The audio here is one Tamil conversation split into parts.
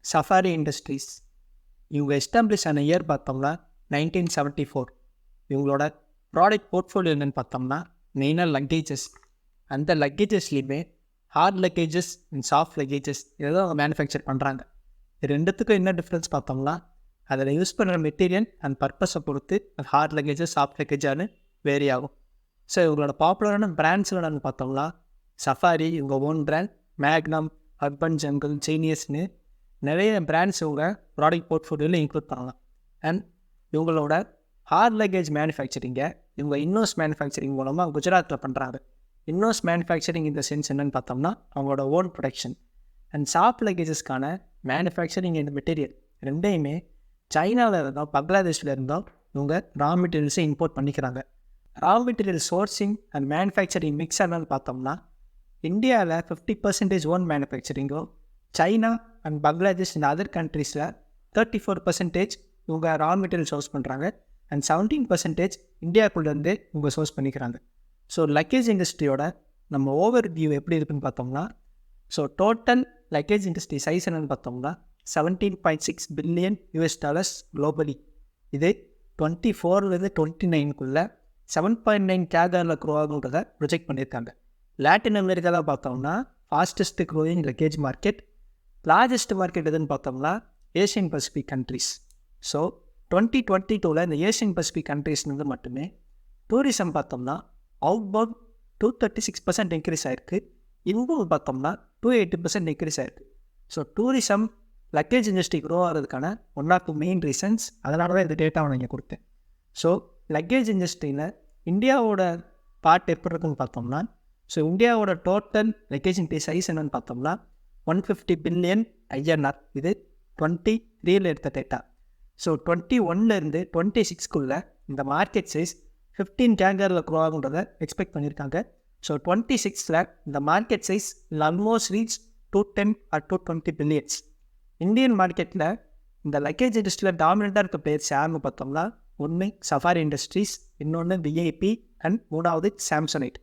சஃபாரி இண்டஸ்ட்ரீஸ் இவங்க எஸ்டாப்ளிஷ் ஆன இயர் பார்த்தோம்னா 1974. இவங்களோட ப்ராடக்ட் போர்ட்ஃபோலியோ என்னென்னு பார்த்தோம்னா மெயினாக லக்கேஜஸ். அந்த லக்கேஜஸ்லேயுமே hard luggages and soft luggages இதெல்லாம் அவங்க மேனுஃபேக்சர் பண்ணுறாங்க. இது ரெண்டுத்துக்கும் என்ன டிஃப்ரென்ஸ் பார்த்தோம்னா அதில் யூஸ் பண்ணுற மெட்டீரியல் அண்ட் பர்பஸை பொறுத்து அது ஹார்ட் லக்கேஜஸ் சாஃப்ட் லக்கேஜானு வேரி ஆகும். ஸோ இவங்களோட பாப்புலரான பிராண்ட்ஸில் என்னென்னு பார்த்தோம்னா சஃபாரி இவங்க own brand, Magnum, Urban Jungle, ஜீனியஸ்னு நிறைய பிராண்ட்ஸ் இவங்க ப்ராடக்ட் போர்ட்ஃபோலியோவில் இன்க்ளூட் பண்ணலாம். அண்ட் இவங்களோட ஹார்ட் லக்கேஜ் மேனுஃபேக்சரிங்கை இவங்க இன்னோஸ் மேனுஃபேக்சரிங் மூலமாக குஜராத்தில் பண்ணுறாங்க. இன்னோஸ் மேனுஃபேக்சரிங் இந்த சென்ஸ் என்னென்னு பார்த்தோம்னா அவங்களோட ஓன் ப்ரொடக்ஷன். அண்ட் சாஃப்ட் லக்கேஜஸ்க்கான மேனுஃபேக்சரிங் அண்ட் மெட்டீரியல் ரெண்டையுமே சைனாவில் இருந்தோம் பங்களாதேஷில் இருந்தோம் இவங்க ரா மெட்டீரியல்ஸை இம்போர்ட் பண்ணிக்கிறாங்க. Raw material sourcing and manufacturing mix என்னன்னு பார்த்தோம்னா இந்தியாவில் 50% ஓன் மேனுஃபேக்சரிங்கும், சைனா அண்ட் பங்களாதேஷ் இந்த அதர் கண்ட்ரீஸில் 34% இவங்க ரா மெட்டீரியல் சோர்ஸ் பண்ணுறாங்க. அண்ட் 17% இந்தியாவுக்குள்ளேருந்து இவங்க சோர்ஸ் பண்ணிக்கிறாங்க. ஸோ லக்கேஜ் இண்டஸ்ட்ரியோட நம்ம ஓவர் வியூ எப்படி இருக்குன்னு பார்த்தோம்னா so total luggage industry size என்னென்னு பார்த்தோம்னா $17.6 பில்லியன் குளோபலி. இது 24லேருந்து 29க்குள்ளே 7.9 கேகரில் க்ரோ ஆகுன்றதை ப்ரொஜெக்ட் பண்ணியிருக்காங்க. லாட்டின் அமெரிக்காவில் பார்த்தோம்னா fastest growing luggage market. Largest market எதுன்னு பார்த்தோம்னா ஏஷியன் பசிபிக் கண்ட்ரீஸ். ஸோ 2022 இந்த ஏஷியன் பசிபிக் கண்ட்ரீஸ்லேருந்து மட்டுமே டூரிசம் பார்த்தோம்னா அவுட்பவுண்ட் 236% இன்க்ரீஸ் ஆகிருக்கு. இன்பவுண்ட் பார்த்தோம்னா 280% இன்க்ரீஸ் ஆகிருக்கு. So tourism luggage industry grow ஆகிறதுக்கான one of the main reasons. அதனால தான் இந்த டேட்டாவை நான் இங்கே கொடுத்தேன். ஸோ லக்கேஜ் இண்டஸ்ட்ரியில் இந்தியாவோட பார்ட் எப்படி இருக்குன்னு பார்த்தோம்னா ஸோ இந்தியாவோட டோட்டல் லக்கேஜ் இண்டஸ்ட்ரி சைஸ் என்னென்னு பார்த்தோம்னா 150 பில்லியன் INR. இது 23 எடுத்த டேட்டா. ஸோ 21லேருந்து 26க்குள்ளே இந்த மார்க்கெட் சைஸ் 15 கேகரில் க்ரோ ஆகுன்றதை எக்ஸ்பெக்ட் பண்ணியிருக்காங்க. ஸோ 26ல் இந்த market size almost reach 210 or 220 billions. Indian மார்க்கெட்டில் இந்த லக்கேஜ் இண்டஸ்ட்ரியில் டாமினண்ட்டாக இருக்க பிளேயர்ஸ் யாருன்னு பார்த்தோம்னா ஒன்று சஃபாரி இண்டஸ்ட்ரீஸ், இன்னொன்று VIP அண்ட் மூணாவது சாம்சனைட்.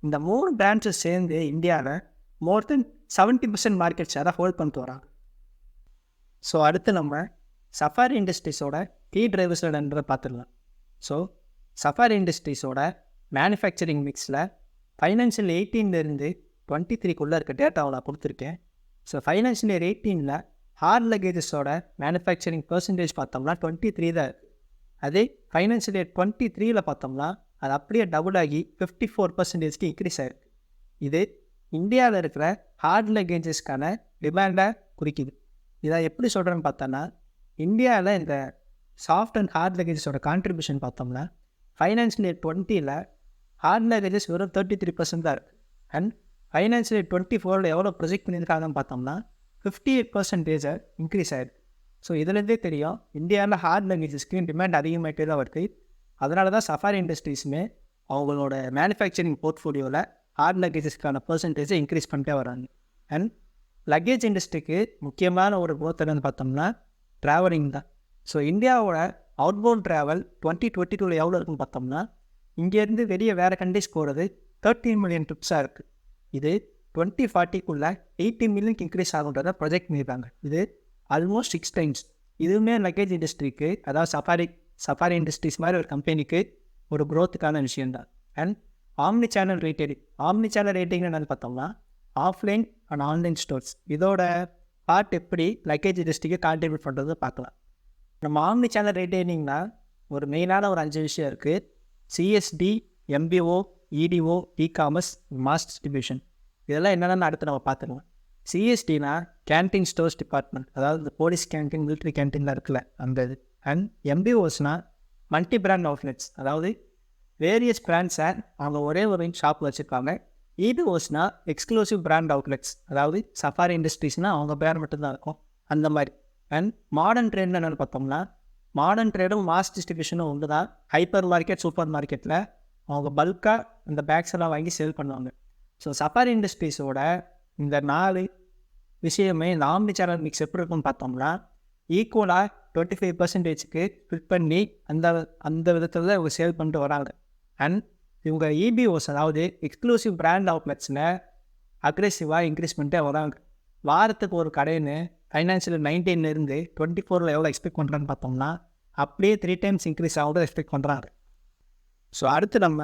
இந்த 3 பிராண்ட்ஸை சேர்ந்து இந்தியாவில் மோர் தென் 70% மார்க்கெட் ஷேரை ஹோல்ட் பண்ணிட்டு வராங்க. ஸோ அடுத்து நம்ம சஃபாரி இண்டஸ்ட்ரீஸோட கீ டிரைவர்ஸ் என்னன்றதை பார்த்துடலாம். ஸோ சஃபாரி இண்டஸ்ட்ரீஸோட மேனுஃபேக்சரிங் மிக்ஸில் ஃபைனான்ஷியல் 18லேருந்து 23க்குள்ளே இருக்க டேட்டாவை நான் கொடுத்துருக்கேன். ஸோ ஃபைனான்ஷியல் இயர் 18ல் ஹார்ட் லக்கேஜஸோட மேனுஃபேக்சரிங் பர்சன்டேஜ் பார்த்தோம்னா 23 தான் இருக்குது. அதே ஃபைனான்ஷியல் இயர் 23ல் பார்த்தோம்னா அது அப்படியே டபுள் ஆகி 54% இன்க்ரீஸ் ஆகிருக்கு. இது இந்தியாவில் இருக்கிற ஹார்ட் லக்கேஜஸ்க்கான டிமாண்டை குறிக்குது. இதை எப்படி சொல்கிறேன்னு பார்த்தோன்னா இந்தியாவில் இந்த சாஃப்ட் அண்ட் ஹார்ட் லக்கேஜஸோட கான்ட்ரிபியூஷன் பார்த்தோம்னா ஃபைனான்ஷியல் இயர் 20ல் ஹார்ட் லக்கேஜஸ் வெறும் 33% தான் இருக்குது. அண்ட் ஃபைனான்ஷியல் இயர் 24ல் எவ்வளோ ப்ரொஜெக்ட் பண்ணியிருக்காங்கன்னு பார்த்தோம்னா 58% இன்க்ரீஸ் ஆகிருக்கு. ஸோ இதுலேருந்தே தெரியும் இந்தியாவில் ஹார்ட் லக்கேஜஸ்க்கு டிமாண்ட் அதிகமாகிட்டே தான் வருது. அதனால தான் சஃபாரி இண்டஸ்ட்ரீஸுமே அவங்களோட மேனுஃபேக்சரிங் போர்ட்ஃபோலியோவில் ஹார்ட் லக்கேஜஸ்க்கான பர்சன்டேஜை இன்க்ரீஸ் பண்ணிட்டே வராங்க. அண்ட் லக்கேஜ் இண்டஸ்ட்ரிக்கு முக்கியமான ஒரு growth என்னன்னு பார்த்தோம்னா ட்ராவலிங் தான். ஸோ இந்தியாவோட அவுட்பவுண்ட் ட்ராவல் 2022 எவ்வளோ இருக்குன்னு பார்த்தோம்னா இங்கேருந்து வெளியே வேறு கண்ட்ரிஸ் போகிறது 13 மில்லியன் ட்ரிப்ஸாக இருக்குது. இது 2040க்குள்ளே 80 மில்லியனுக்கு இன்க்ரீஸ் ஆகுன்றதை ப்ரொஜெக்ட் பண்ணியிருக்காங்க. இது ஆல்மோஸ்ட் 6 times. இதுவுமே லக்கேஜ் இண்டஸ்ட்ரிக்கு அதாவது சஃபாரி இண்டஸ்ட்ரீஸ் மாதிரி ஒரு கம்பெனிக்கு ஒரு க்ரோத்துக்கான விஷயந்தான். அண்ட் ஆம்னி சேனல் ரேட்டிங்னு என்னென்னு பார்த்தோம்னா ஆஃப்லைன் அண்ட் ஆன்லைன் ஸ்டோர்ஸ் இதோட பார்ட் எப்படி லக்கேஜ் இண்டஸ்ட்ரிக்கு கான்ட்ரிபியூட் பண்ணுறது பார்க்கலாம். நம்ம ஆம்னி சேனல் ரேட்டிங்னா ஒரு மெயினான ஒரு 5 விஷயம் இருக்குது. CSD, MBO, EDO, e-commerce, mass distribution. இதெல்லாம் என்னென்னு அடுத்து நம்ம பார்த்துக்கலாம். CSDனா கேன்டீன் ஸ்டோர்ஸ் டிபார்ட்மெண்ட், அதாவது இந்த போலீஸ் கேன்டீன், மிலிட்ரி கேன்டீன்லாம் இருக்குல்ல அந்த இது. அண்ட் MBOஸ்னால் மல்டி பிராண்ட் அவுட்லெட்ஸ், அதாவது வேரியஸ் பிராண்ட்ஸை அவங்க ஒரே ஒரு ஷாப்பில் வச்சுருப்பாங்க. EDOஸ்னால் எக்ஸ்க்ளூசிவ் பிராண்ட் அவுட்லெட்ஸ், அதாவது சஃபாரி இண்டஸ்ட்ரீஸ்னால் அவங்க பேர் மட்டும்தான் இருக்கும் அந்த மாதிரி. அண்ட் மாடர்ன் ட்ரேட்னு என்னென்னு பார்த்தோம்னா மாடர்ன் ட்ரேடும் மாஸ் டிஸ்ட்ரிபியூஷனும் ஒன்று தான். ஹைப்பர் மார்க்கெட், சூப்பர் மார்க்கெட்டில் அவங்க பல்காக அந்த பேக்ஸ் எல்லாம் வாங்கி சேல் பண்ணுவாங்க. ஸோ சஃபாரி இண்டஸ்ட்ரீஸோட இந்த 4 விஷயமே இந்த ஆம்னி சேனல் மிக்ஸ் எப்படி இருக்குன்னு பார்த்தோம்னா ஈக்குவலாக 25%க்கு ஸ்பிட் பண்ணி அந்த விதத்தில் தான் இவங்க சேல் பண்ணிட்டு வராங்க. அண்ட் இவங்க EBOs, அதாவது எக்ஸ்க்ளூசிவ் பிராண்ட் அவுட்லெட்ஸில் அக்ரெசிவாக இன்க்ரீஸ் பண்ணிட்டே வராங்க. வாரத்துக்கு ஒரு கடைன்னு ஃபைனான்ஷியல் 19 24 எவ்வளோ எக்ஸ்பெக்ட் பண்ணுறான்னு பார்த்தோம்னா அப்படியே 3 டைம்ஸ் இன்க்ரீஸ் ஆகுது எக்ஸ்பெக்ட் பண்ணுறாங்க. ஸோ அடுத்து நம்ம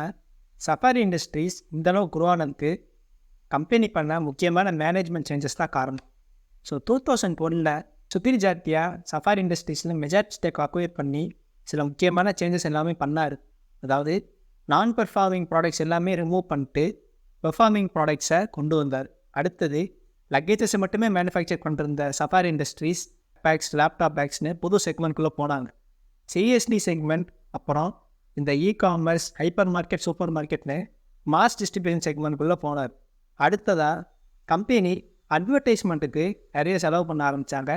சஃபாரி இண்டஸ்ட்ரீஸ் இந்தளவு குரோ ஆனதுக்கு கம்பெனி பண்ண முக்கியமான மேனேஜ்மெண்ட் சேஞ்சஸ் தான் காரணம். ஸோ 2001 சுதீர் ஜாத்தியா சஃபாரி இண்டஸ்ட்ரீஸில் மெஜாரிட்டி ஸ்டேக் அக்வயர் பண்ணி சில முக்கியமான சேஞ்சஸ் எல்லாமே பண்ணார். அதாவது நான் பெர்ஃபார்மிங் ப்ராடக்ட்ஸ் எல்லாமே ரிமூவ் பண்ணிட்டு பெர்ஃபார்மிங் ப்ராடக்ட்ஸை கொண்டு வந்தார். அடுத்தது லக்கேஜஸை மட்டுமே மேனுஃபேக்சர் பண்ணிருந்த சஃபாரி இண்டஸ்ட்ரீஸ் பேக்ஸ், லேப்டாப் பேக்ஸ்னு புது செக்மெண்ட்குள்ளே போனாங்க. சிஎஸ்டி செக்மெண்ட், அப்புறம் இந்த e-commerce, hyper market, super மார்க்கெட்னு mass distribution செக்மெண்ட்குள்ளே போனார். அடுத்ததாக கம்பெனி அட்வர்டைஸ்மெண்ட்டுக்கு நிறைய செலவு பண்ண ஆரம்பித்தாங்க.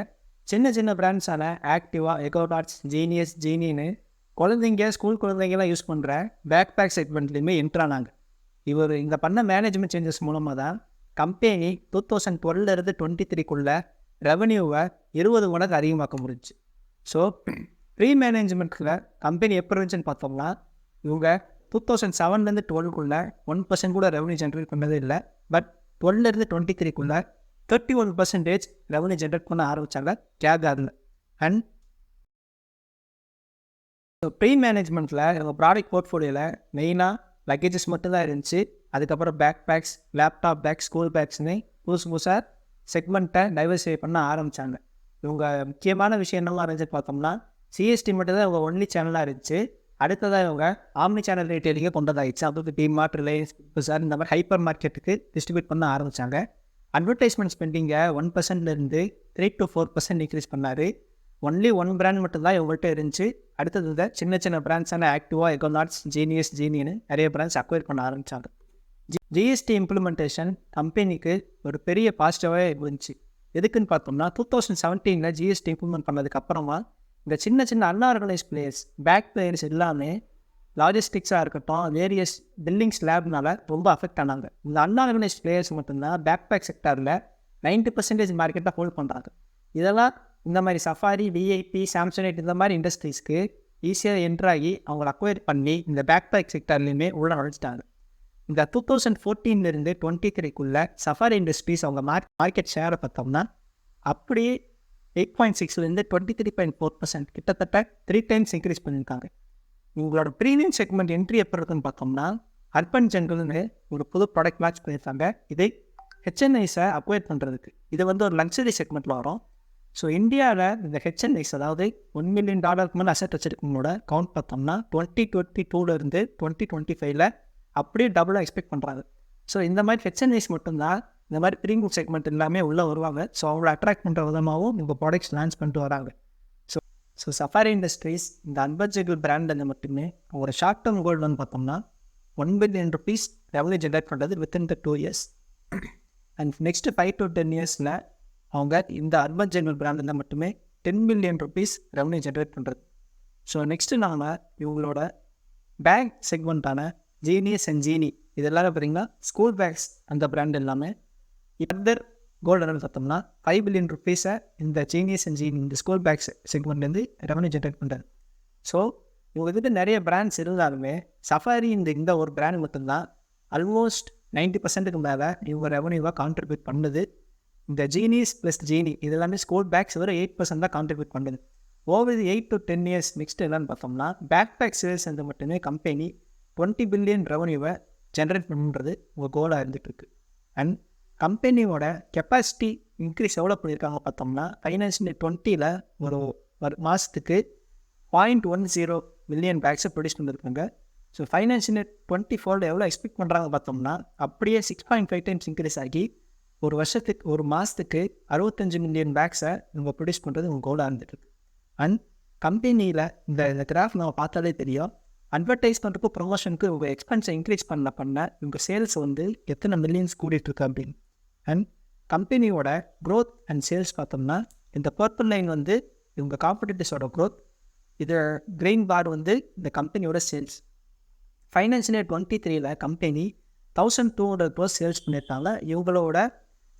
சின்ன சின்ன பிராண்ட்ஸான ஆக்டிவா, எகோடாட்ஸ், ஜீனியஸ், ஜீனின்னு குழந்தைங்க, ஸ்கூல் குழந்தைங்கலாம் யூஸ் பண்ணுற பேக் பேக் செக்மெண்ட்லேயுமே என்ட்ரானாங்க. இவர் இந்த பண்ண மேனேஜ்மெண்ட் சேஞ்சஸ் மூலமாக தான் கம்பெனி 2012 23 ரெவன்யூவை 20 மடங்கு அதிகமாக்க முடிஞ்சிச்சு. ஸோ ப்ரீ மேனேஜ்மெண்ட்டில் கம்பெனி எப்படி இருந்துச்சுன்னு பார்த்தோம்னா இவங்க 2007 12 1% கூட ரெவன்யூ ஜென்ரேட் பண்ணதே இல்லை. பட் 12 23 31% ரெவன்யூ ஜென்ரேட் பண்ண ஆரம்பித்தாங்க கேகாரில். அண்ட் ஸோ ப்ரீ மேனேஜ்மெண்ட்டில் இவங்க ப்ராடக்ட் போர்ட்ஃபோலியோவில் மெயினாக லக்கேஜஸ் மட்டும்தான் இருந்துச்சு. அதுக்கப்புறம் backpacks, laptop bags, school பேக்ஸ்னு புதுசாக செக்மெண்ட்டை டைவர்சிஃபை பண்ண ஆரம்பித்தாங்க. இவங்க முக்கியமான விஷயம் என்னெல்லாம் இருந்துச்சுன்னு பார்த்தோம்னா சிஎஸ்டி மட்டும் தான் இவங்க ஒன்லி சேனலாக இருந்துச்சு. அடுத்ததாக இவங்க ஆம்னி சேனல் ரீட்டெயிலிங்கே கொண்டதாகிடுச்சு. அதாவது டிமார்ட், ரிலையன்ஸ், சார் இந்த மாதிரி ஹைப்பர் மார்க்கெட்டுக்கு டிஸ்ட்ரிபியூட் பண்ண ஆரம்பித்தாங்க. அட்வர்டைஸ்மெண்ட் ஸ்பெண்டிங்கை 1%லேருந்து 3 to 4% இன்க்ரீஸ் பண்ணார். ஒன்லி 1 பிராண்ட் மட்டும்தான் இவங்கள்ட்ட இருந்துச்சு. அடுத்தது சின்ன சின்ன பிராண்ட்ஸான ஆக்டிவா, எகோனாட்ஸ், ஜீனியஸ், ஜீனின்னு நிறைய பிராண்ட்ஸ் அக்வயர் பண்ண ஆரம்பித்தாங்க. ஜிஎஸ்டி இம்ப்ளிமெண்டேஷன் கம்பெனிக்கு ஒரு பெரிய பாசிட்டிவாகவே இருந்துச்சு. எதுக்குன்னு பார்த்தோம்னா 2017 ஜிஎஸ்டி இம்ப்ளிமெண்ட் பண்ணதுக்கப்புறமா இந்த சின்ன சின்ன அன்ஆர்கனைஸ் பிளேயர்ஸ், பேக் பிளேயர்ஸ் எல்லாமே லாஜிஸ்டிக்ஸாக இருக்கட்டும், வேரியஸ் பில்டிங்ஸ் லேப்னால ரொம்ப அஃபெக்ட் ஆனாங்க. இந்த அன்ஆர்கனைஸ் பிளேயர்ஸ் மட்டும்தான் பேக் பேக் செக்டாரில் 90% மார்க்கெட்டை ஹோல்ட் பண்ணுறாங்க. இதெல்லாம் இந்த மாதிரி சஃபாரி, விஐபி, சாம்சனைட் இந்த மாதிரி இண்டஸ்ட்ரீஸ்க்கு ஈஸியாக என்ட்ராகி அவங்களை அக்வயர் பண்ணி இந்த பேக் பேக் செக்டார்லேயுமே உள்ள நுழைச்சிட்டாங்க. இந்த 2014 23 சஃபாரி இண்டஸ்ட்ரீஸ் அவங்க மார்க்கெட் ஷேரை பார்த்தோம்னா அப்படியே 8.6 23.4% கிட்டத்தட்ட 3 டைம்ஸ் இன்க்ரீஸ் பண்ணியிருக்காங்க. உங்களோட ப்ரீமியம் செக்மெண்ட் என்ட்ரி எப்போ இருக்குன்னு பார்த்தோம்னா அர்பன் ஜென்ரல்னு ஒரு புது ப்ராடக்ட் லான்ச் பண்ணியிருக்காங்க. இதை ஹெச்என்ஐஸை அக்வயர் பண்ணுறதுக்கு. இது ஒரு லக்ஸரி செக்மெண்ட்டில் வரும். ஸோ இந்தியாவில் இந்த ஹெச்என்ஐஸ், அதாவது $1 million மேலே அசெட் வச்சுருக்கவங்களோட கவுண்ட் பார்த்தோம்னா 2022 2025 அப்படியே டபுளாக எக்ஸ்பெக்ட் பண்ணுறாங்க. ஸோ இந்த மாதிரி ஹெச்என்ஐஸ் மட்டும்தான் இந்த மாதிரி ப்ரீமியம் செக்மெண்ட் எல்லாமே உள்ளே வருவாங்க. ஸோ அவங்கள அட்ராக்ட் பண்ணுற விதமாகவும் இந்த ப்ராடக்ட்ஸ் லான்ச் பண்ணிட்டு வராங்க. ஸோ சஃபாரி இண்டஸ்ட்ரீஸ் இந்த அன்பர்ஜபிள் பிராண்டில் மட்டுமே ஒரு ஷார்ட் டேர்ம் கோல்டுன்னு பார்த்தோம்னா $1 billion ரெவன்யூ ஜென்ரேட் பண்ணுறது within the 2 years. And next 5 to 10 yearsல அவங்க இந்த அன்பர்ஜபிள் பிராண்டில் மட்டுமே $10 million ரெவன்யூ ஜென்ரேட் பண்ணுறது. ஸோ நெக்ஸ்ட்டு நாம் இவங்களோட பேக் செக்மெண்ட்டான ஜீனியஸ் அண்ட் ஜீனி இதெல்லாம் பார்த்தீங்கன்னா ஸ்கூல் பேக்ஸ் அந்த பிராண்ட் எல்லாமே இதர் கோல்டன் பார்த்தோம்னா $5 billion இந்த ஜீனியஸ் அண்ட் ஜீனி இந்த ஸ்கூல் பேக்ஸ் செக்மெண்ட்லேருந்து ரெவன்யூ ஜென்ரேட் பண்ணுறது. ஸோ இவங்ககிட்ட நிறைய பிராண்ட்ஸ் இருந்தாலுமே சஃபாரி இந்த ஒரு பிராண்ட் மட்டும்தான் ஆல்மோஸ்ட் 90%க்கு மேலே இவங்க ரெவன்யூவாக கான்ட்ரிபியூட் பண்ணுது. இந்த ஜீனியஸ் ப்ளஸ் ஜீனி இது எல்லாமே ஸ்கூல் பேக்ஸ் வர 8% தான் கான்ட்ரிபியூட் பண்ணுது. ஓவர் 8 to 10 years நெக்ஸ்ட் என்னன்னு பார்த்தோம்னா பேக் பேக் சேல்ஸ் வந்து மட்டுமே கம்பெனி $20 billion ரெவன்யூவை ஜென்ரேட் பண்ணுறது உங்கள் கோலாக இருந்துகிட்ருக்கு. அண்ட் கம்பெனியோட கெப்பாசிட்டி இன்க்ரீஸ் எவ்வளோ பண்ணியிருக்காங்க பார்த்தோம்னா ஃபைனான்ஷியல் 20 ஒரு மாதத்துக்கு 0.10 million பேக்ஸை ப்ரொடியூஸ் பண்ணியிருக்காங்க. ஸோ ஃபைனான்ஷியல் 24 எவ்வளோ எக்ஸ்பெக்ட் பண்ணுறாங்க பார்த்தோம்னா அப்படியே 6.5 times இன்க்ரீஸ் ஆகி ஒரு மாதத்துக்கு 65 million பேக்ஸை இவங்க ப்ரொடியூஸ் பண்ணுறது உங்கள் கோலாக இருந்துகிட்ருக்கு. அண்ட் கம்பெனியில் இந்த கிராஃப் நம்ம பார்த்தாலே தெரியும், அட்வர்டைஸ்மெண்ட்டுக்கும் ப்ரொமோஷனுக்கு இவங்க எக்ஸ்பென்ஸை இன்க்ரீஸ் பண்ண இவங்க சேல்ஸ் எத்தனை மில்லியன்ஸ் கூடிட்டுருக்கு அப்படின்னு. அண்ட் கம்பெனியோட க்ரோத் அண்ட் சேல்ஸ் பார்த்தோம்னா இந்த பர்பிள் லைன் இவங்க காம்படிட்டர்ஸோட க்ரோத், இது கிரெயின் பார் இந்த கம்பெனியோட sales. Financial 23 company 1200 crores sales பண்ணியிருக்காங்க. இவங்களோட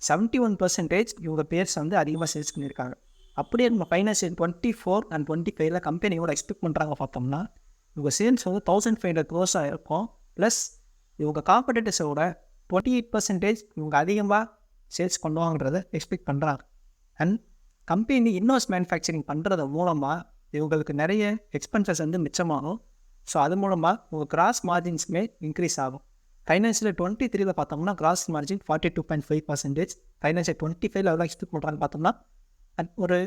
71% இவங்க பேர்ஸ் அதிகமாக சேல்ஸ் பண்ணியிருக்காங்க. அப்படியே நம்ம ஃபைனான்ஷியல் 24 and 25 கம்பெனியோட எக்ஸ்பெக்ட் பண்ணுறாங்க பார்த்தோம்னா இவங்க சேல்ஸ் 1500 crores இருக்கும். ப்ளஸ் இவங்க காம்படிட்டர்ஸோட 28% இவங்க அதிகமாக சேல்ஸ் பண்ணுவாங்கன்றதை எக்ஸ்பெக்ட் பண்ணுறாங்க. அண்ட் கம்பெனி இன்னோஸ் மேனுஃபேக்சரிங் பண்ணுறது மூலமாக இவங்களுக்கு நிறைய எக்ஸ்பென்சஸ் வந்து மிச்சமாகும். ஸோ அது மூலமாக உங்கள் கிராஸ் மார்ஜின்ஸுமே இன்க்ரீஸ் ஆகும். ஃபைனான்ஷியல் 23ல் பார்த்தோம்னா கிராஸ் மார்ஜின் 42.5%, ஃபைனான்ஷியல் 25ல் எவ்வளோ எக்ஸ்பெக்ட் பண்ணுறாங்க பார்த்தோம்னா ஒரு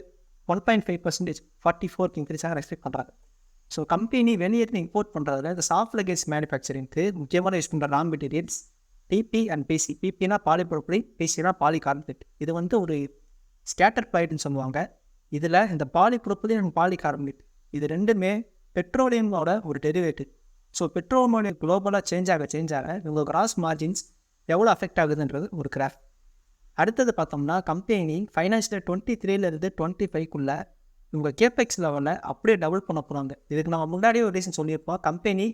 1.5% 44க்கு இன்க்ரீஸ் ஆக எக்ஸ்பெக்ட் பண்ணுறாங்க. ஸோ கம்பெனி வெளியேற்றி இம்போர்ட் பண்ணுறதுல இந்த சாஃப்ட் லக்கேஜ் மேனுஃபேக்சரிங்க்கு முக்கியமான யூஸ் பண்ணுற raw materials PP and PC. பிபினா பாலிப்ரோபிலீன், பிசினா பாலிகார்பனேட். இது வந்து ஒரு ஸ்கேட்டர் ப்ளைட்னு சொல்லுவாங்க. இதில் இந்த பாலிப்ரோபிலீன் அண்ட் பாலிகார்பனேட் இது ரெண்டுமே பெட்ரோலியமோட ஒரு டெரிவேட்டிவ். ஸோ பெட்ரோலியம் குளோபலாக சேஞ்ச் ஆக இவங்க கிராஸ் மார்ஜின்ஸ் எவ்வளோ அஃபெக்ட் ஆகுதுன்றது ஒரு கிராஃப். அடுத்தது பார்த்தோம்னா கம்பெனி ஃபைனான்ஷியல் 23லேருந்து 25க்குள்ளே இவங்க கேபெக்ஸ் லெவலில் அப்படியே டபுள் பண்ண போகிறாங்க. இதுக்கு நம்ம முன்னாடியே ஒரு ரீசன் சொல்லியிருப்போம். கம்பெனி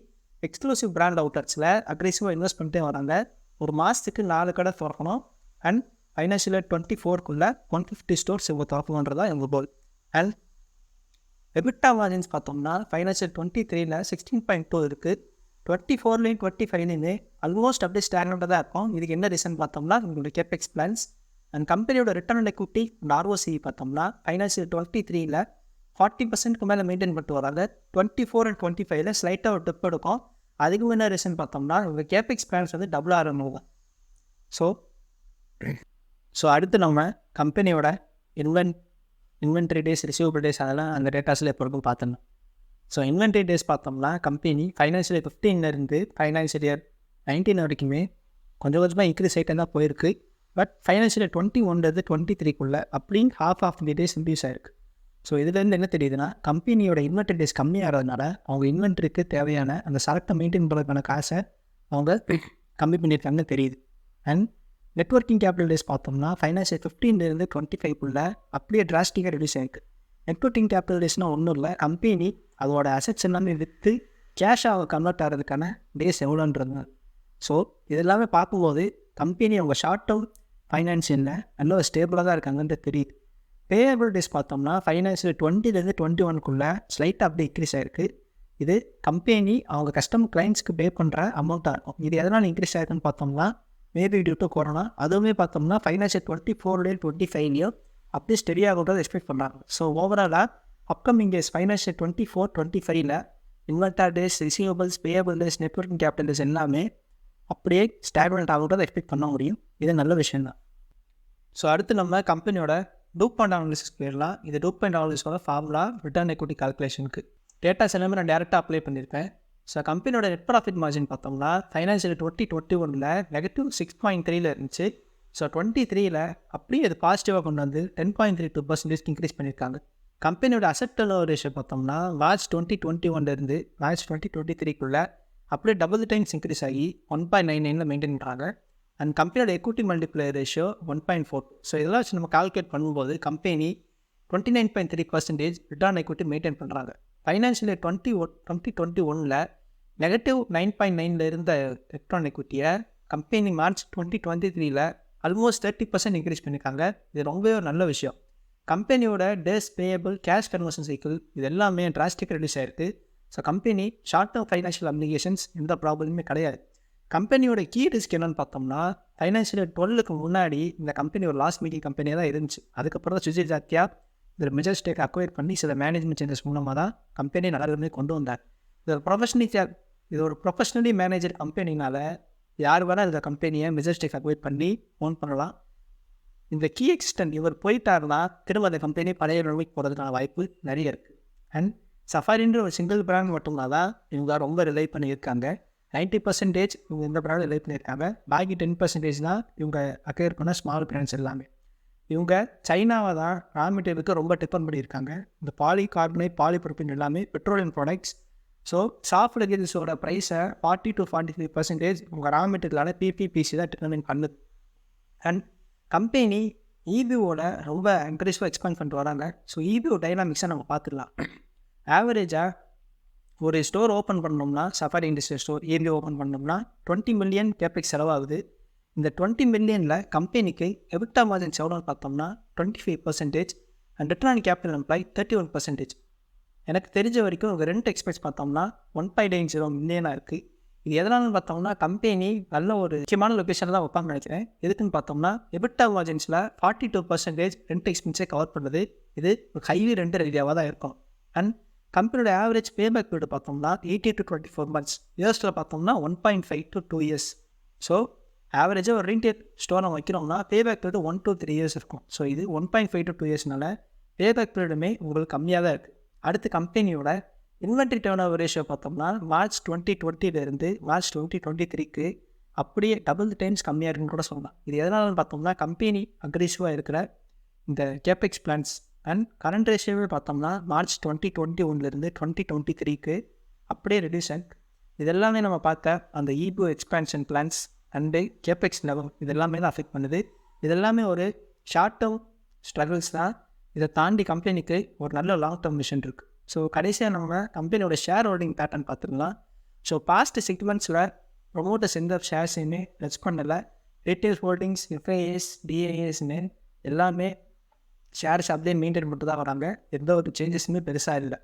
எக்ஸ்க்ளூசிவ் பிராண்ட் அவுட்டர்ஸில் அக்ரெசிவாக இன்வெஸ்ட் பண்ணிட்டே வராங்க. ஒரு மாதத்துக்கு 4 கடை திறக்கணும். அண்ட் ஃபைனான்ஷியல் 24க்குள்ளே 150 ஸ்டோர்ஸ் இவங்க திறக்கணுன்றதான் எங்கள் கோல். அண்ட் எபிட்டா மார்ஜின்ஸ் பார்த்தோம்னா ஃபைனான்ஷியல் 23ல் 16.2 இருக்குது. 24லேயும் 25லேயுமே ஆல்மோஸ்ட் அப்படியே ஸ்டாண்டர்டாக தான் இருக்கும். இதுக்கு என்ன ரீசன் பார்த்தோம்னா உங்களுடைய கேபெக்ஸ் பிளான்ஸ் அண்ட் கம்பெனியோட return on equity and ROC பார்த்தோம்னா ஃபைனான்ஷியல் 23ல் 40%க்கு மேலே மெயின்டைன் பண்ணிட்டு வராங்க. 24 அண்ட் 25ல் ஸ்லைட்டாக ஒரு டிப் எடுக்கும். அதுக்கு முன்ன ரீசன் பார்த்தோம்னா உங்கள் கேபெக்ஸ் பிளான்ஸ் வந்து டபுள் ஆரம்பிங்க. ஸோ அடுத்து நம்ம கம்பெனியோட இன்வென்ட்ரி டேஸ், ரிசீவபிள் டேஸ் அதெல்லாம் அந்த டேட்டாஸில் எப்போ இருக்கும் பார்த்தோம்னா. ஸோ இன்வென்ட்ரி டேஸ் பார்த்தோம்னா கம்பெனி ஃபைனான்ஷியல் 15லேருந்து ஃபைனான்ஷியல் இயர் 19 வரைக்குமே கொஞ்சம் கொஞ்சமாக இன்க்ரீஸ் ஆகிட்டே தான் போயிருக்கு. பட் ஃபைனான்ஷியல் 21லேருந்து 23க்குள்ளே அப்படின்னு half of the days increase ஆகிருக்கு. ஸோ இதுலேருந்து என்ன தெரியுதுன்னா கம்பெனியோட இன்வென்ட்ரி டேஸ் கம்மியாகிறதுனால அவங்க இன்வென்ட்ரிக்கு தேவையான அந்த சரக்கை மெயின்டைன் பண்ணுறதுக்கான காசை அவங்க கம்மி பண்ணியிருக்காங்கன்னு தெரியுது. அண்ட் நெட்வொர்க்கிங் கேபிட்டல் டேஸ் பார்த்தோம்னா ஃபைனான்ஷியல் 15லேருந்து 25க்குள்ளே அப்படியே டிராஸ்டிக்காக ரெடியூஸ் ஆகிருக்கு. நெட்வொர்க்கிங் கேபிட்டல் டேஸ்னால் ஒன்றும் இல்லை, கம்பெனி அதோட அசெட்ஸ் எல்லாமே விற்று கேஷாக கன்வெர்ட் ஆகிறதுக்கான டேஸ் எவ்வளோன்றது. ஸோ இதெல்லாமே பார்க்கும்போது கம்பெனி அவங்க ஷார்ட் டேர்ம் ஃபைனான்ஷியலில் நல்ல ஸ்டேபிளாக தான் இருக்காங்கன்றது தெரியுது. பேயபிள் டேஸ் பார்த்தோம்னா ஃபைனான்ஷியல் 20லேருந்து 21க்குள்ளே ஸ்லைட்டாக அப்படியே இன்க்ரீஸ் ஆகிருக்கு. இது கம்பெனி அவங்க கஸ்டமர் கிளைண்ட்ஸ்க்கு பே பண்ணுற அமௌண்ட்டாக இருக்கும். இது எதனால் இன்க்ரீஸ் ஆகிருக்குன்னு பார்த்தோம்னா மேபி டியூ டு கொரோனா. அதுவுமே பார்த்தோம்னா ஃபைனான்ஷியல் 24லேயும் 25லேயும் அப்படியே ஸ்டெடியாகிறத எக்ஸ்பெக்ட் பண்ணுறாங்க. ஸோ ஓவராலாக அப்கமிங் டேஸ் ஃபைனான்ஷியல் 24, 25ல் inventory days, receivables, payable days, networking capital days எல்லாமே அப்படியே ஸ்டாக்னேட் ஆகிறத எக்ஸ்பெக்ட் பண்ண முடியும். இது நல்ல விஷயம் தான். ஸோ அடுத்து நம்ம கம்பெனியோட டூப் பாயிண்ட் அனாலிசிஸ் போயிடலாம். இது டூப் பாயிண்ட் அனாலிசிஸோட ஃபார்முலா ரிட்டர்ன் எக்விட்டி கால்குலேஷனுக்கு டேட்டாஸ் எல்லாமே நான் டேரெக்டாக அப்ளை பண்ணியிருப்பேன். ஸோ கம்பெனியோட நெட் ப்ராஃபிட் மார்ஜின் பார்த்தோம்னா ஃபைனான்ஷியல் 2021ல் -6.3ல் இருந்துச்சு. ஸோ 23ல் அப்படியே அது பாசிட்டிவாக கொண்டு வந்து 10.32% இன்க்ரீஸ் பண்ணியிருக்காங்க. கம்பெனியோட அசெட் டர்னோவர் ரேஷியோ பார்த்தோம்னா மார்ச் 2021லேருந்து மார்ச் 2023க்குள்ளே அப்படியே டபுள் டைம்ஸ் இன்க்ரீஸ் ஆகி 1.99ல் மெயின்டைன் பண்ணுறாங்க. அண்ட் கம்பெனியோட எக்விட்டி மல்டிப்ளையர் ரேஷியோ 1.4. ஸோ இதெல்லாம் வச்சு நம்ம கால்குலேட் பண்ணும்போது கம்பெனி 29.3% ரிட்டர்ன் எக்விட்டி மெயின்டைன் பண்ணுறாங்க. ஃபைனான்ஷியல் 2021ல் -9.9ல் இருந்த ரிட்டர்ன் எக்விட்டியை கம்பெனி மார்ச் 2023ல் ஆல்மோஸ்ட் 30% இன்க்ரீஸ் பண்ணியிருக்காங்க. இது ரொம்பவே ஒரு நல்ல விஷயம். கம்பெனியோட days payable, cash conversion cycle இது எல்லாமே டிராஸ்டிக்காக ரெடியூஸ் ஆகிருக்கு. So company short term financial applications எந்த ப்ராப்ளமுமே கிடையாது. கம்பெனியோட கீ ரிஸ்க் என்னென்னு பார்த்தோம்னா ஃபைனான்ஷியல் 12க்கு முன்னாடி இந்த கம்பெனி ஒரு லாஸ் மேக்கிங் கம்பெனியாக தான் இருந்துச்சு. அதுக்கப்புறம் தான் சுஜித் ஜாத்தியா இதில் மெஜர் ஸ்டேக் அக்வயர் பண்ணி சில மேனேஜ்மெண்ட் சேஞ்சஸ் மூலமாக தான் கம்பெனி நல்ல கொண்டு வந்தார். இது ஒரு ப்ரொஃபஷனலி மேனேஜர் கம்பெனினால யார் வேணால் இந்த கம்பெனியை மெஜர் ஸ்டேக் அக்வயர் பண்ணி ஓன் பண்ணலாம். இந்த கீ எக்ஸ்டென்ட் இவர் போயிட்டாருன்னா திரும்ப அந்த கம்பெனி பழைய நிலைமைக்கு போகிறதுக்கான வாய்ப்பு நிறைய இருக்குது. அண்ட் சஃபாரின்ற ஒரு சிங்கிள் பிராண்ட் மட்டும்தான் தான் இவங்க ரொம்ப ரிலை பண்ணியிருக்காங்க. 90% இவங்க இந்த பிராண்ட் ரிலை பண்ணியிருக்காங்க. பாக்கி 10% தான் இவங்க அக்வயர் பண்ண ஸ்மால் பிராண்ட்ஸ் எல்லாமே. இவங்க சைனாவை தான் ரா மெட்டீரியலுக்கு ரொம்ப டிபெண்ட் பண்ணியிருக்காங்க. இந்த பாலிகார்பனேட், பாலிப்ரோபின் எல்லாமே பெட்ரோலியம் ப்ராடக்ட்ஸ். ஸோ சாஃப்ட் லக்கேஜஸோட ப்ரைஸை 40 to 43% உங்கள் ரா மெட்டீரியலான பிபிபிசி தான் டிட்டர்மின் பண்ணுது. அண்ட் கம்பெனி ஈபிஓட ரொம்ப அக்ரெசிவாக எக்ஸ்பேண்ட் பண்ணிட்டு வராங்க. ஸோ ஈபிஓ டைனாமிக்ஸை நம்ம பார்த்துடலாம். ஆவரேஜாக ஒரு ஸ்டோர் ஓப்பன் பண்ணோம்னா சஃபாரி இண்டஸ்ட்ரியல் ஸ்டோர் ஈபிஓ ஓப்பன் பண்ணோம்னா 20 million கேபிக்ஸ் செலவாகுது. இந்த 20 million கம்பெனிக்கு எபிட்டா மார்ஜின்ஸ் எவ்வளோன்னு பார்த்தோம்னா 25% and return on capital employee 31%. எனக்கு தெரிஞ்ச வரைக்கும் உங்கள் ரெண்ட் எக்ஸ்பென்ஸ் பார்த்தோம்னா 1.90 million இருக்குது. இது எதனாலன்னு பார்த்தோம்னா கம்பெனி நல்ல ஒரு முக்கியமான லொக்கேஷனில் தான் வைப்பாங்கன்னு நினைக்கிறேன். எதுக்குன்னு பார்த்தோம்னா எபிட்டா மார்ஜின்ஸில் 42% ரெண்ட் எக்ஸ்பென்ஸை கவர் பண்ணுறது. இது ஒரு ஹைலி ரெண்ட் ஏரியாவாக தான் இருக்கும். அண்ட் கம்பெனியோட ஆவரேஜ் பேபேக் பீரியட் பார்த்தோம்னா 18 to 24 months. இயர்ஸில் பார்த்தோம்னா 1.5 to 2 years. ஸோ ஆவரேஜாக ஒரு ரீட்டைல் ஸ்டோரை வைக்கிறோம்னா பேபேக் பீரியட் 1 to 3 years இருக்கும். ஸோ இது 1.5 to 2 yearsனால பேபேக் பீரியடுமே உங்களுக்கு கம்மியாக தான் இருக்குது. அடுத்து கம்பெனியோட இன்வென்ட்ரி டர்ன் ஓவர் ரேஷியோ பார்த்தோம்னா மார்ச் 2020 மார்ச் 2023 அப்படியே டபுள் டைம்ஸ் கம்மியாக இருக்குன்னு கூட சொல்லலாம். இது எதனாலன்னு பார்த்தோம்னா கம்பெனி அக்ரெசிவாக இருக்கிற இந்த கேபெக்ஸ் பிளான்ஸ். அண்ட் கரண்ட் ரேஷியோவே பார்த்தோம்னா மார்ச் 2021 2023 அப்படியே ரெடியூஷன். இதெல்லாமே நம்ம பார்த்த அந்த IPO expansion plans and capex level இதெல்லாமே தான் அஃபெக்ட் பண்ணுது. இதெல்லாமே ஒரு ஷார்ட் டேர்ம் ஸ்ட்ரகிள்ஸ் தான். இதை தாண்டி கம்பெனிக்கு ஒரு நல்ல லாங் டேர்ம் விஷன் இருக்குது. ஸோ கடைசியாக நம்ம கம்பெனியோட ஷேர் ஹோல்டிங் பேட்டர்ன் பார்த்துக்கலாம். ஸோ பாஸ்ட் 6 monthஸில் ப்ரொமோட்டர்ஸ் எந்த ஷேர்ஸையுமே டச் பண்ணலை. ரீட்டைல் ஹோல்டிங்ஸ், எஃப்ஐஎஸ், டிஏஎஸ்ன்னு எல்லாமே ஷேர்ஸ் அப்படியே மெயின்டைன் பண்ணிட்டு தான் வராங்க. எந்த ஒரு சேஞ்சஸுமே பெருசாக இல்லை.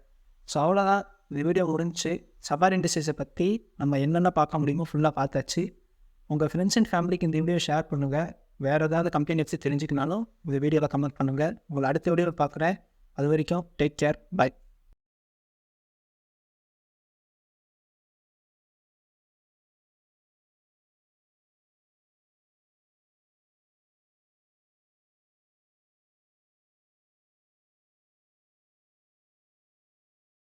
ஸோ அவ்வளோதான், இந்த வீடியோ முடிஞ்சு. சஃபாரி இண்டஸ்ட்ரீஸை பற்றி நம்ம என்னென்ன பார்க்க முடியுமோ ஃபுல்லாக பார்த்தாச்சு. உங்கள் ஃப்ரெண்ட்ஸ் அண்ட் ஃபேமிலிக்கு இந்த வீடியோ ஷேர் பண்ணுங்கள். வேறு ஏதாவது கம்பெனி வச்சு தெரிஞ்சுக்கினாலும் இந்த வீடியோவில் கமெண்ட் பண்ணுங்கள். உங்களை அடுத்த வீடியோவில் பார்க்குறேன். அது வரைக்கும் டேக் கேர், பை.